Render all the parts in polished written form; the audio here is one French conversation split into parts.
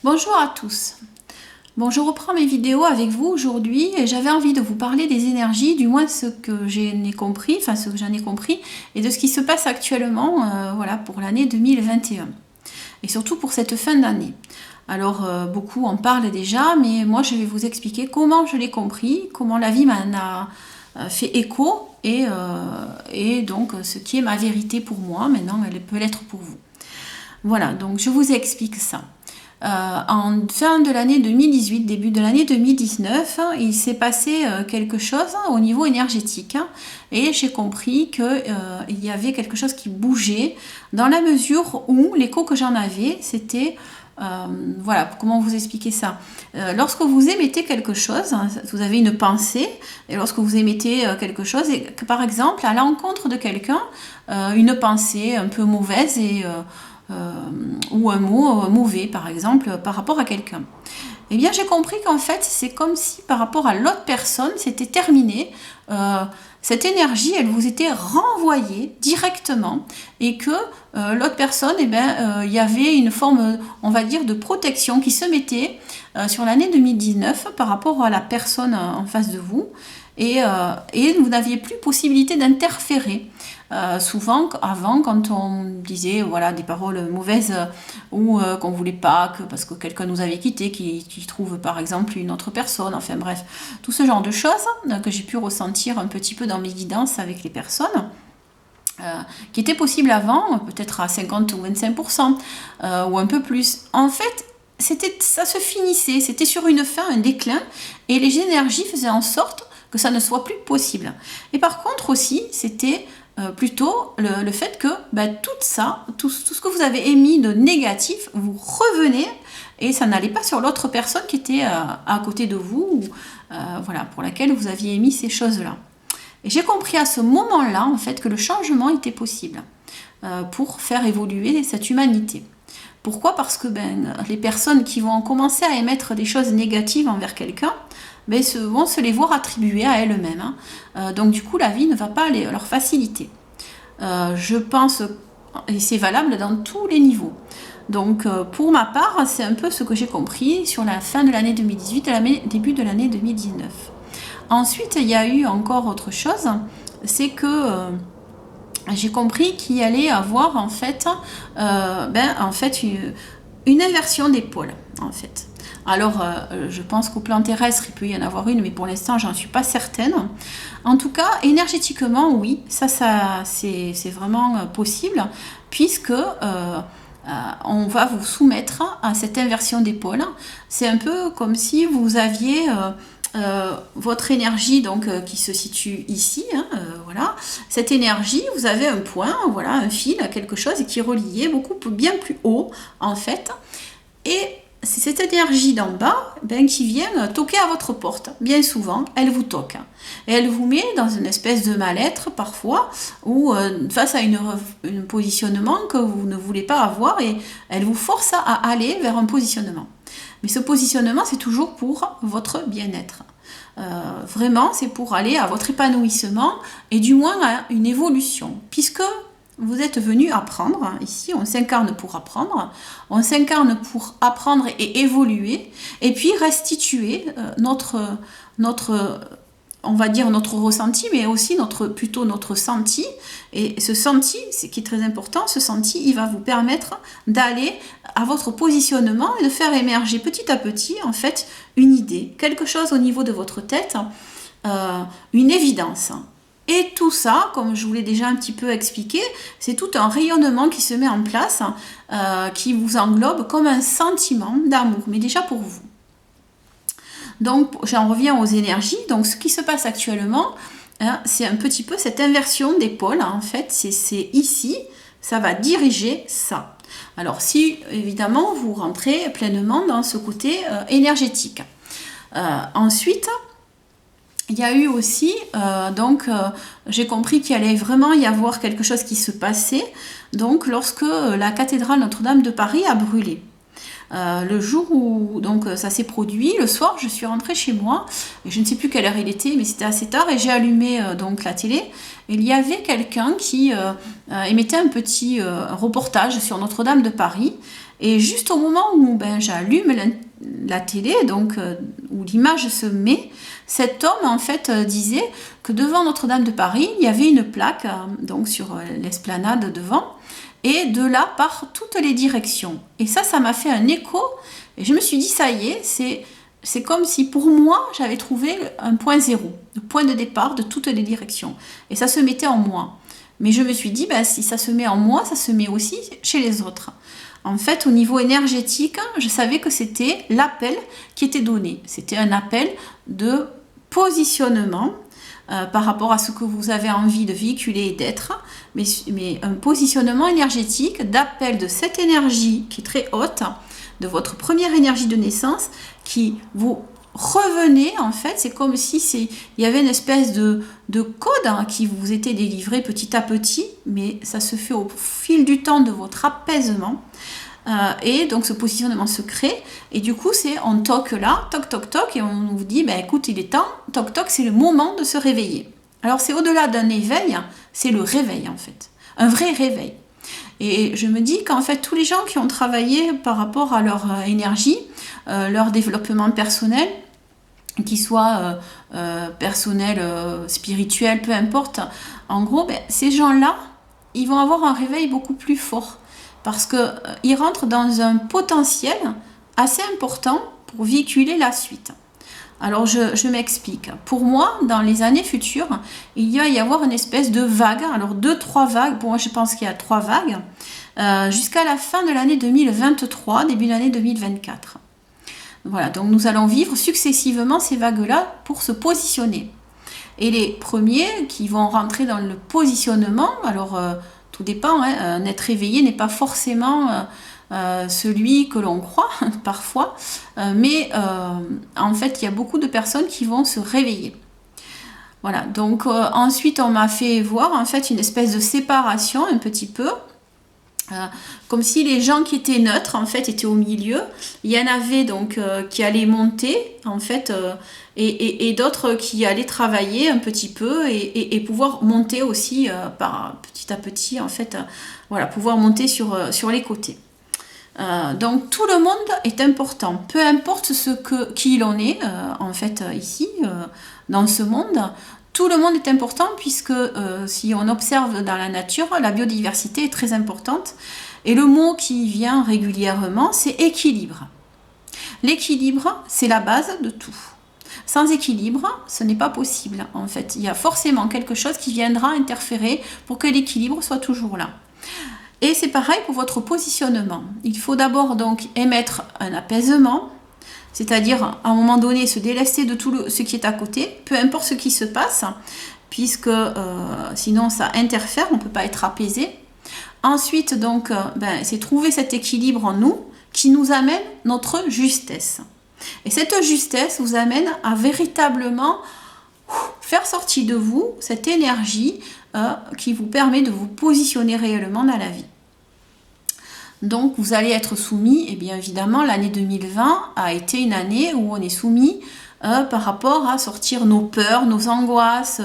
Bonjour à tous. Bon, je reprends mes vidéos avec vous aujourd'hui et j'avais envie de vous parler des énergies, du moins ce que j'en ai compris, et de ce qui se passe actuellement, voilà, pour l'année 2021 et surtout pour cette fin d'année. Alors, beaucoup en parlent déjà, mais moi je vais vous expliquer comment je l'ai compris, comment la vie m'en a fait écho et donc ce qui est ma vérité pour moi, maintenant elle peut l'être pour vous. Voilà, donc je vous explique ça. En fin de l'année 2018, début de l'année 2019, il s'est passé quelque chose au niveau énergétique et j'ai compris qu'il y avait quelque chose qui bougeait dans la mesure où l'écho que j'en avais, c'était... voilà, comment vous expliquer ça? Lorsque vous émettez quelque chose, vous avez une pensée, et lorsque vous émettez quelque chose, et que par exemple, à l'encontre de quelqu'un, une pensée un peu mauvaise ou un mot mauvais, par exemple, par rapport à quelqu'un. Eh bien, j'ai compris qu'en fait, c'est comme si par rapport à l'autre personne, c'était terminé. Cette énergie, elle vous était renvoyée directement et que l'autre personne, il y avait une forme, on va dire, de protection qui se mettait sur l'année 2019 par rapport à la personne en face de vous et vous n'aviez plus possibilité d'interférer. Souvent, avant, quand on disait voilà, des paroles mauvaises ou qu'on voulait pas, parce que quelqu'un nous avait quitté, qui trouve par exemple une autre personne, enfin bref, tout ce genre de choses que j'ai pu ressentir un petit peu dans mes guidances avec les personnes. Qui était possible avant, peut-être à 50 ou 25%, ou un peu plus. En fait, ça se finissait, c'était sur une fin, un déclin, et les énergies faisaient en sorte que ça ne soit plus possible. Et par contre aussi, c'était plutôt le fait que tout ça, tout ce que vous avez émis de négatif, vous revenez et ça n'allait pas sur l'autre personne qui était à côté de vous, ou, voilà, pour laquelle vous aviez émis ces choses-là. Et j'ai compris à ce moment-là, en fait, que le changement était possible pour faire évoluer cette humanité. Pourquoi? Parce que les personnes qui vont commencer à émettre des choses négatives envers quelqu'un vont se les voir attribuer à elles-mêmes. Donc du coup, la vie ne va pas leur faciliter. Je pense, et c'est valable dans tous les niveaux. Donc pour ma part, c'est un peu ce que j'ai compris sur la fin de l'année 2018 et le début de l'année 2019. Ensuite, il y a eu encore autre chose, c'est que j'ai compris qu'il allait avoir en fait, une inversion des pôles, en fait. Alors, je pense qu'au plan terrestre, il peut y en avoir une, mais pour l'instant, j'en suis pas certaine. En tout cas, énergétiquement, oui, ça c'est vraiment possible, puisque on va vous soumettre à cette inversion des pôles. C'est un peu comme si vous aviez votre énergie qui se situe ici, voilà. Cette énergie, vous avez un point, voilà, un fil, quelque chose qui est relié bien plus haut en fait, et c'est cette énergie d'en bas qui vient toquer à votre porte. Bien souvent, elle vous toque. Et elle vous met dans une espèce de mal-être parfois, ou face à un positionnement que vous ne voulez pas avoir, et elle vous force à aller vers un positionnement. Mais ce positionnement, c'est toujours pour votre bien-être. Vraiment, c'est pour aller à votre épanouissement et du moins à une évolution. Puisque vous êtes venu apprendre, ici on s'incarne pour apprendre, et évoluer, et puis restituer on va dire notre ressenti, mais aussi plutôt notre senti. Et ce senti, c'est qui est très important, ce senti, il va vous permettre d'aller à votre positionnement et de faire émerger petit à petit, en fait, une idée, quelque chose au niveau de votre tête, une évidence. Et tout ça, comme je vous l'ai déjà un petit peu expliqué, c'est tout un rayonnement qui se met en place, qui vous englobe comme un sentiment d'amour, mais déjà pour vous. Donc, j'en reviens aux énergies. Donc, ce qui se passe actuellement, c'est un petit peu cette inversion des pôles. En fait, c'est ici, ça va diriger ça. Alors, si, évidemment, vous rentrez pleinement dans ce côté énergétique. Ensuite, il y a eu aussi, j'ai compris qu'il allait vraiment y avoir quelque chose qui se passait, donc, lorsque la cathédrale Notre-Dame de Paris a brûlé. Le jour où ça s'est produit, le soir, je suis rentrée chez moi, et je ne sais plus quelle heure il était, mais c'était assez tard, et j'ai allumé la télé, et il y avait quelqu'un qui émettait un petit reportage sur Notre-Dame de Paris, Et juste au moment où j'allume la télé, donc où l'image se met, cet homme en fait disait que devant Notre-Dame de Paris, il y avait une plaque donc sur l'esplanade devant, et de là par toutes les directions. Et ça m'a fait un écho, et je me suis dit ça y est, c'est comme si pour moi j'avais trouvé un point zéro, le point de départ de toutes les directions. Et ça se mettait en moi. Mais je me suis dit, si ça se met en moi, ça se met aussi chez les autres. En fait, au niveau énergétique, je savais que c'était l'appel qui était donné. C'était un appel de positionnement par rapport à ce que vous avez envie de véhiculer et d'être, mais un positionnement énergétique d'appel de cette énergie qui est très haute, de votre première énergie de naissance, qui vous revenez, en fait, c'est comme si il y avait une espèce de code qui vous était délivré petit à petit, mais ça se fait au fil du temps de votre apaisement. Et donc ce positionnement se crée, et du coup on toque là, toc toc toc, et on vous dit écoute, il est temps, toc toc, c'est le moment de se réveiller. Alors c'est au-delà d'un éveil, c'est le réveil en fait, un vrai réveil. Et je me dis qu'en fait tous les gens qui ont travaillé par rapport à leur énergie, leur développement personnel, qu'il soit personnel, spirituel, peu importe, en gros ces gens-là, ils vont avoir un réveil beaucoup plus fort. Parce qu'ils rentrent dans un potentiel assez important pour véhiculer la suite. Alors je m'explique. Pour moi, dans les années futures, il va y avoir une espèce de vague. Alors 2-3 vagues, pour moi je pense qu'il y a 3 vagues, jusqu'à la fin de l'année 2023, début de l'année 2024. Voilà, donc nous allons vivre successivement ces vagues-là pour se positionner. Et les premiers qui vont rentrer dans le positionnement, alors tout dépend, un être éveillé n'est pas forcément celui que l'on croit parfois, mais en fait il y a beaucoup de personnes qui vont se réveiller. Voilà, donc ensuite on m'a fait voir en fait une espèce de séparation un petit peu, comme si les gens qui étaient neutres en fait étaient au milieu. Il y en avait donc qui allaient monter en fait et d'autres qui allaient travailler un petit peu et pouvoir monter aussi petit à petit en fait, voilà, pouvoir monter sur les côtés. Donc tout le monde est important, peu importe qui l'on est en fait ici dans ce monde. Tout le monde est important puisque si on observe dans la nature, la biodiversité est très importante. Et le mot qui vient régulièrement, c'est équilibre. L'équilibre, c'est la base de tout. Sans équilibre, ce n'est pas possible. En fait, il y a forcément quelque chose qui viendra interférer pour que l'équilibre soit toujours là. Et c'est pareil pour votre positionnement. Il faut d'abord donc émettre un apaisement, c'est-à-dire à un moment donné se délester de tout ce qui est à côté, peu importe ce qui se passe, puisque sinon ça interfère, on ne peut pas être apaisé. Ensuite donc c'est trouver cet équilibre en nous qui nous amène notre justesse. Et cette justesse vous amène à véritablement faire sortir de vous cette énergie qui vous permet de vous positionner réellement dans la vie. Donc vous allez être soumis, et bien évidemment l'année 2020 a été une année où on est soumis par rapport à sortir nos peurs, nos angoisses,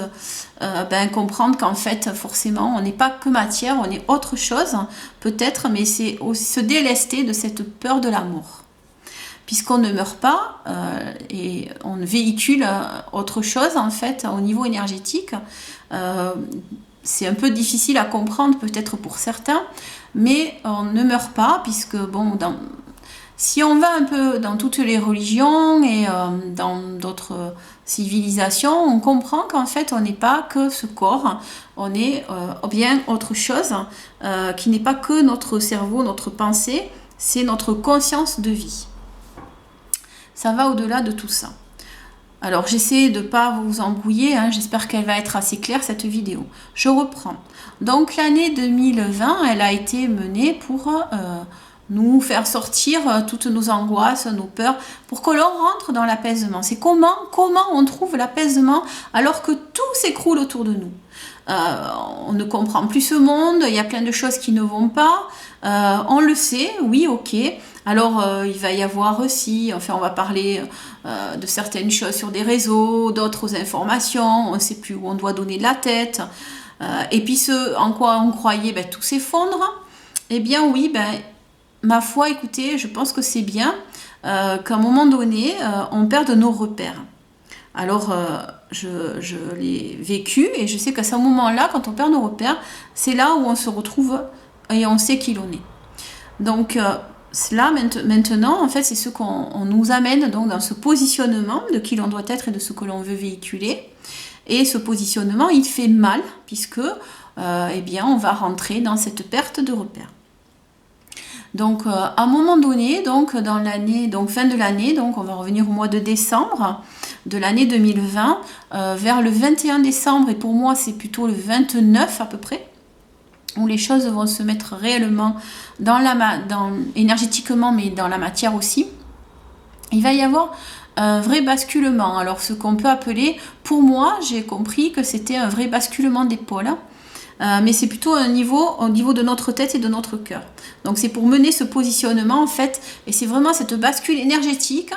comprendre qu'en fait forcément on n'est pas que matière, on est autre chose peut-être, mais c'est aussi se délester de cette peur de la mort. Puisqu'on ne meurt pas et on véhicule autre chose en fait au niveau énergétique. C'est un peu difficile à comprendre peut-être pour certains, mais on ne meurt pas puisque si on va un peu dans toutes les religions et dans d'autres civilisations, on comprend qu'en fait on n'est pas que ce corps, on est bien autre chose qui n'est pas que notre cerveau, notre pensée, c'est notre conscience de vie. Ça va au-delà de tout ça. Alors j'essaie de ne pas vous embrouiller, j'espère qu'elle va être assez claire cette vidéo. Je reprends. Donc l'année 2020, elle a été menée pour nous faire sortir toutes nos angoisses, nos peurs, pour que l'on rentre dans l'apaisement. C'est comment on trouve l'apaisement alors que tout s'écroule autour de nous. On ne comprend plus ce monde, il y a plein de choses qui ne vont pas, on le sait, oui, ok. Alors il va y avoir aussi, on va parler de certaines choses sur des réseaux, d'autres informations, on ne sait plus où on doit donner de la tête, et puis ce en quoi on croyait, tout s'effondre. Eh bien oui, ma foi, écoutez, je pense que c'est bien qu'à un moment donné, on perde nos repères. Alors, je l'ai vécu et je sais qu'à ce moment-là, quand on perd nos repères, c'est là où on se retrouve et on sait qui l'on est. Donc, cela, maintenant, en fait, c'est ce qu'on nous amène donc dans ce positionnement de qui l'on doit être et de ce que l'on veut véhiculer. Et ce positionnement, il fait mal puisque, eh bien, on va rentrer dans cette perte de repères. Donc, à un moment donné, donc dans l'année, donc fin de l'année, donc on va revenir au mois de décembre de l'année 2020, vers le 21 décembre, et pour moi c'est plutôt le 29 à peu près, où les choses vont se mettre réellement énergétiquement, mais dans la matière aussi. Il va y avoir un vrai basculement. Alors, ce qu'on peut appeler, pour moi, j'ai compris que c'était un vrai basculement des pôles. Mais c'est plutôt au niveau de notre tête et de notre cœur. Donc c'est pour mener ce positionnement en fait, et c'est vraiment cette bascule énergétique,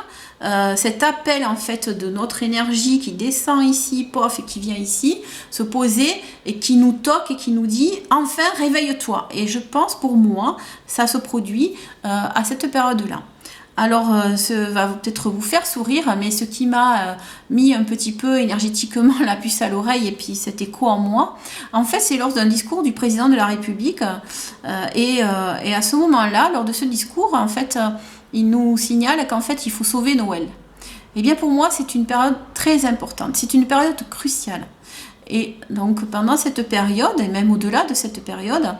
cet appel en fait de notre énergie qui descend ici, pof, et qui vient ici, se poser et qui nous toque et qui nous dit enfin réveille-toi. Et je pense pour moi, ça se produit à cette période-là. Alors, ça va peut-être vous faire sourire, mais ce qui m'a mis un petit peu énergétiquement la puce à l'oreille et puis cet écho en moi, en fait, c'est lors d'un discours du président de la République. Et à ce moment-là, lors de ce discours, en fait, il nous signale qu'en fait, il faut sauver Noël. Eh bien, pour moi, c'est une période très importante, c'est une période cruciale. Et donc, pendant cette période, et même au-delà de cette période,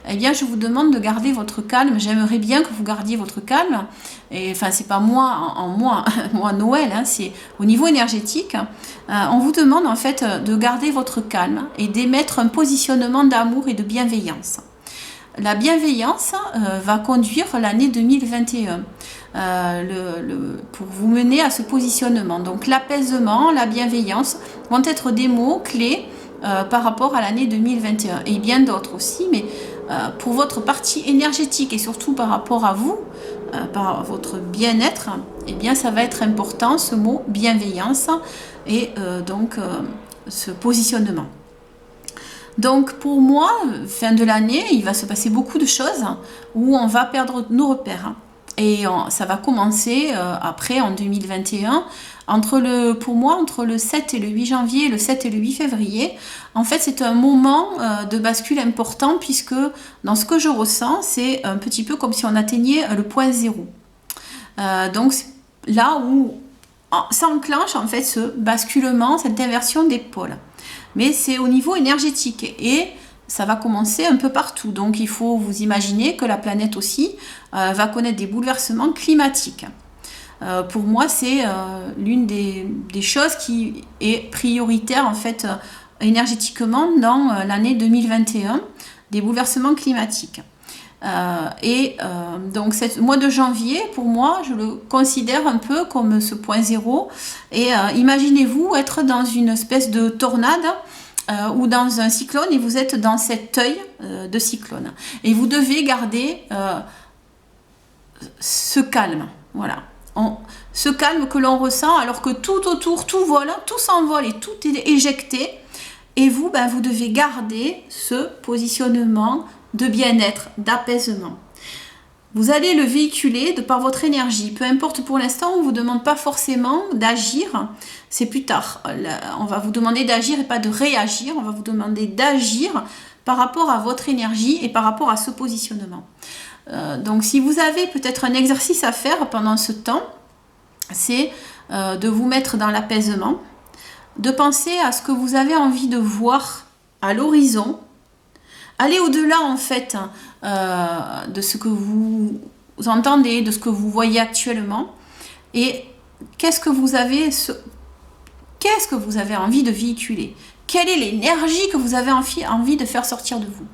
eh bien, je vous demande de garder votre calme. J'aimerais bien que vous gardiez votre calme. Et enfin, c'est pas moi, Noël, hein, c'est au niveau énergétique. On vous demande en fait de garder votre calme et d'émettre un positionnement d'amour et de bienveillance. La bienveillance va conduire l'année 2021 pour vous mener à ce positionnement. Donc l'apaisement, la bienveillance vont être des mots clés par rapport à l'année 2021 et bien d'autres aussi, mais pour votre partie énergétique et surtout par rapport à vous, par votre bien-être, eh bien ça va être important ce mot bienveillance et donc ce positionnement. Donc pour moi, fin de l'année, il va se passer beaucoup de choses où on va perdre nos repères. Et ça va commencer après en 2021, pour moi, entre le 7 et le 8 janvier, le 7 et le 8 février. En fait, c'est un moment de bascule important puisque dans ce que je ressens, c'est un petit peu comme si on atteignait le point zéro. Donc là où s'enclenche en fait ce basculement, cette inversion des pôles. Mais c'est au niveau énergétique et ça va commencer un peu partout. Donc il faut vous imaginer que la planète aussi va connaître des bouleversements climatiques. Pour moi, c'est l'une des choses qui est prioritaire en fait énergétiquement dans l'année 2021, des bouleversements climatiques. Donc ce mois de janvier, pour moi, je le considère un peu comme ce point zéro. Et imaginez-vous être dans une espèce de tornade ou dans un cyclone et vous êtes dans cet œil de cyclone. Et vous devez garder ce calme. Voilà. Ce calme que l'on ressent alors que tout autour, tout vole, tout s'envole et tout est éjecté. Et vous, vous devez garder ce positionnement de bien-être, d'apaisement. Vous allez le véhiculer de par votre énergie. Peu importe pour l'instant, on ne vous demande pas forcément d'agir. C'est plus tard. On va vous demander d'agir et pas de réagir. On va vous demander d'agir par rapport à votre énergie et par rapport à ce positionnement. Donc si vous avez peut-être un exercice à faire pendant ce temps, c'est de vous mettre dans l'apaisement, de penser à ce que vous avez envie de voir à l'horizon, aller au-delà en fait de ce que vous entendez, de ce que vous voyez actuellement, et qu'est-ce que vous avez envie de véhiculer, quelle est l'énergie que vous avez envie de faire sortir de vous.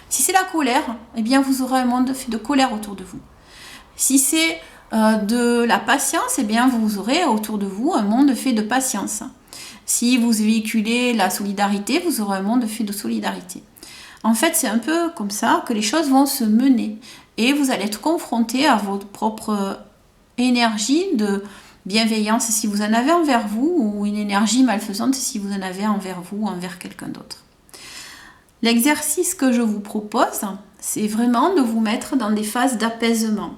Si c'est la colère, eh bien vous aurez un monde fait de colère autour de vous. Si c'est de la patience, eh bien vous aurez autour de vous un monde fait de patience. Si vous véhiculez la solidarité, vous aurez un monde fait de solidarité. En fait, c'est un peu comme ça que les choses vont se mener. Et vous allez être confronté à votre propre énergie de bienveillance si vous en avez envers vous, ou une énergie malfaisante si vous en avez envers vous ou envers quelqu'un d'autre. L'exercice que je vous propose, c'est vraiment de vous mettre dans des phases d'apaisement.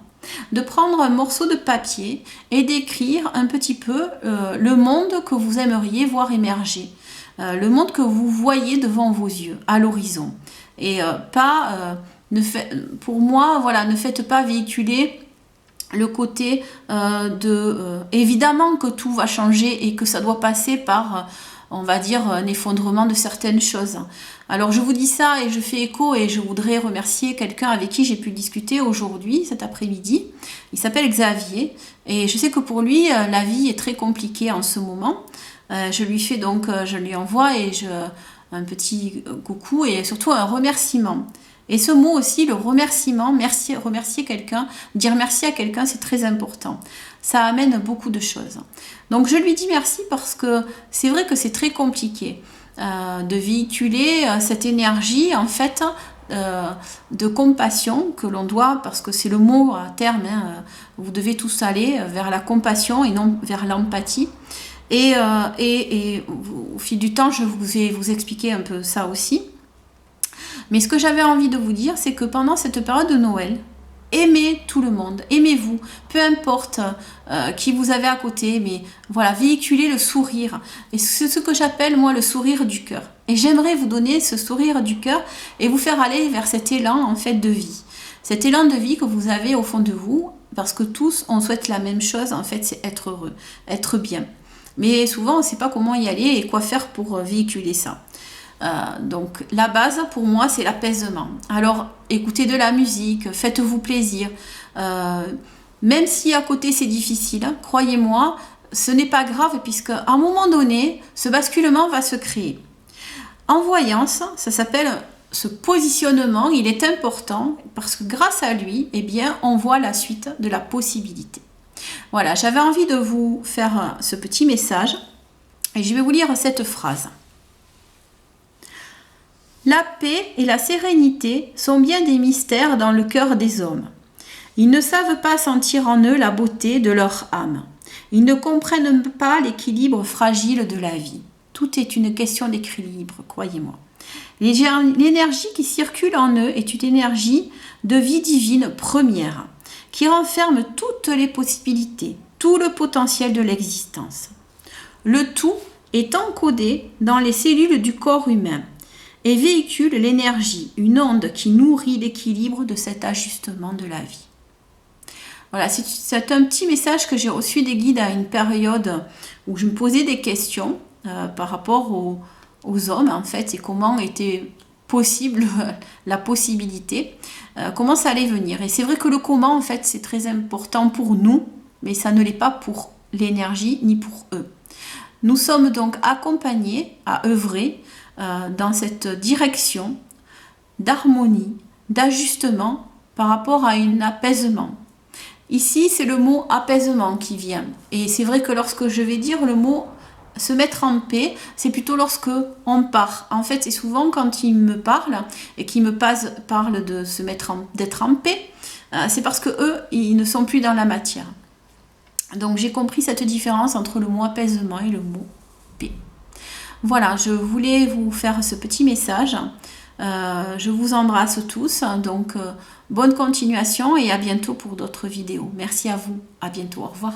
De prendre un morceau de papier et d'écrire un petit peu le monde que vous aimeriez voir émerger. Le monde que vous voyez devant vos yeux, à l'horizon. Et pour moi, voilà, ne faites pas véhiculer le côté évidemment que tout va changer et que ça doit passer par, on va dire, un effondrement de certaines choses. Alors je vous dis ça et je fais écho et je voudrais remercier quelqu'un avec qui j'ai pu discuter aujourd'hui, cet après-midi. Il s'appelle Xavier et je sais que pour lui, la vie est très compliquée en ce moment. Je lui envoie un petit coucou et surtout un remerciement. Et ce mot aussi, le remerciement, remercier quelqu'un, dire merci à quelqu'un, c'est très important. Ça amène beaucoup de choses. Donc je lui dis merci parce que c'est vrai que c'est très compliqué de véhiculer cette énergie en fait de compassion que l'on doit, parce que c'est le mot à terme, vous devez tous aller vers la compassion et non vers l'empathie. Et au fil du temps, je vais vous expliquer un peu ça aussi. Mais ce que j'avais envie de vous dire, c'est que pendant cette période de Noël, aimez tout le monde, aimez-vous, peu importe qui vous avez à côté, mais voilà, véhiculez le sourire. Et c'est ce que j'appelle moi le sourire du cœur. Et j'aimerais vous donner ce sourire du cœur et vous faire aller vers cet élan en fait de vie. Cet élan de vie que vous avez au fond de vous, parce que tous on souhaite la même chose en fait, c'est être heureux, être bien. Mais souvent on ne sait pas comment y aller et quoi faire pour véhiculer ça. Donc la base pour moi c'est l'apaisement. Alors écoutez de la musique, faites-vous plaisir, même si à côté c'est difficile, hein, croyez-moi, ce n'est pas grave puisque à un moment donné ce basculement va se créer. En voyance, ça s'appelle ce positionnement, il est important parce que grâce à lui, eh bien, on voit la suite de la possibilité. Voilà, j'avais envie de vous faire ce petit message et je vais vous lire cette phrase. La paix et la sérénité sont bien des mystères dans le cœur des hommes. Ils ne savent pas sentir en eux la beauté de leur âme. Ils ne comprennent pas l'équilibre fragile de la vie. Tout est une question d'équilibre, croyez-moi. L'énergie qui circule en eux est une énergie de vie divine première, qui renferme toutes les possibilités, tout le potentiel de l'existence. Le tout est encodé dans les cellules du corps humain et véhicule l'énergie, une onde qui nourrit l'équilibre de cet ajustement de la vie. Voilà, c'est un petit message que j'ai reçu des guides à une période où je me posais des questions par rapport aux hommes, en fait, et comment était possible la possibilité, comment ça allait venir. Et c'est vrai que le comment, en fait, c'est très important pour nous, mais ça ne l'est pas pour l'énergie ni pour eux. Nous sommes donc accompagnés à œuvrer dans cette direction d'harmonie, d'ajustement par rapport à un apaisement. Ici, c'est le mot apaisement qui vient. Et c'est vrai que lorsque je vais dire le mot se mettre en paix, c'est plutôt lorsque on part. En fait, c'est souvent quand ils me parlent et qu'ils me parlent de d'être en paix, c'est parce que eux, ils ne sont plus dans la matière. Donc j'ai compris cette différence entre le mot apaisement et le mot paix. Voilà, je voulais vous faire ce petit message. Je vous embrasse tous. Donc bonne continuation et à bientôt pour d'autres vidéos. Merci à vous. À bientôt. Au revoir.